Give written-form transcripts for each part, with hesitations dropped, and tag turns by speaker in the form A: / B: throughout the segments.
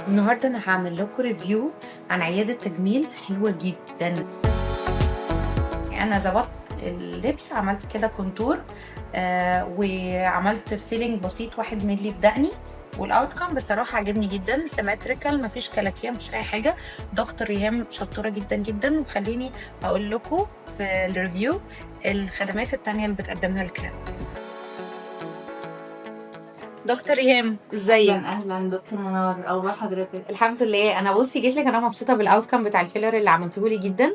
A: النهارده انا هعمل لكم ريفيو عن عياده تجميل حلوه جدا. انا ظبطت اللبس، عملت كده كونتور وعملت فيلينج بسيط 1 مللي بدقني، والاوتكم بصراحه عجبني جدا. سيمتريكال، مفيش كلاكيع، مفيش اي حاجه. دكتور ريهام شطوره جدا جدا. وخليني اقول لكم في الريفيو الخدمات التانية اللي بتقدمها الكلام. دكتور ريهام ازيك؟
B: اهلا دكتور منور، اخبار حضرتك؟
A: الحمد لله. انا بصي جيت لك، انا مبسوطه بالاوتكم بتاع الفيلر اللي عملته لي جدا،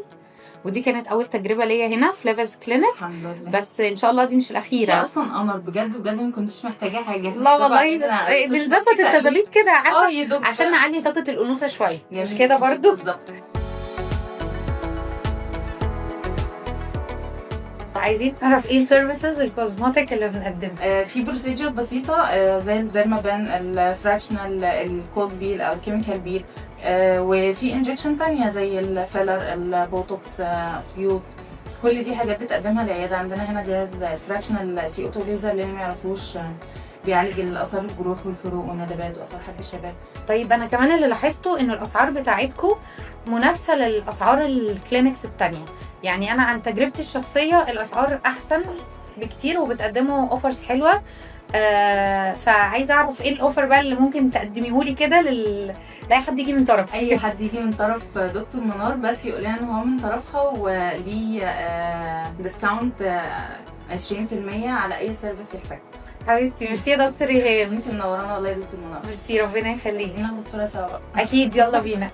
A: ودي كانت اول تجربه ليا هنا في ليفلز كلينيك.
B: الحمد لله.
A: بس ان شاء الله دي مش الاخيره.
B: انت اصلا قمر بجد بجد، ما كنتش محتاجه حاجه.
A: لا والله، بس بنظبط التظابيط كده، عارفه،
B: يا دكتور
A: عشان نعلي طاقه الانوثه شويه، مش
B: جميل.
A: كده برضو؟
B: بالظبط.
A: عايزين نعرف ايه السيرفيسز الكوزماتيك اللي بنقدمها.
B: في بروسيجر بسيطه زي الديرمابان، الفراكشنال، الكولد بيل او الكيميكال بيل، وفي انجكشن تانية زي الفيلر، البوتوكس، خيوط. كل دي حاجات بتقدمها العياده. عندنا هنا جهاز الفراكشنال سي اوتو ليزر، اللي ما يعرفوش بيعالج الاثار الجروح والحروق والندبات واثار حب الشباب.
A: طيب انا كمان اللي لاحظته ان الاسعار بتاعتكم منافسه للاسعار الكلينكس التانية. يعني انا عن تجربتي الشخصيه الاسعار احسن بكتير، وبتقدموا اوفرز حلوه. فعايزه اعرف ايه الاوفر بقى اللي ممكن تقدميهولي كده لاي حد يجي من طرف.
B: اي حد يجي من طرف دكتور منار بس يقول لنا ان هو من طرفها، وليه ديسكاونت 20% على اي سيرفيس يحتاجه.
A: حبيبتي ميرسي يا دكتور ريهام.
B: انت منورانا والله يا دكتور منار.
A: ميرسي، ربنا يخليكي.
B: ناخد صوره سوا.
A: اكيد، يلا بينا.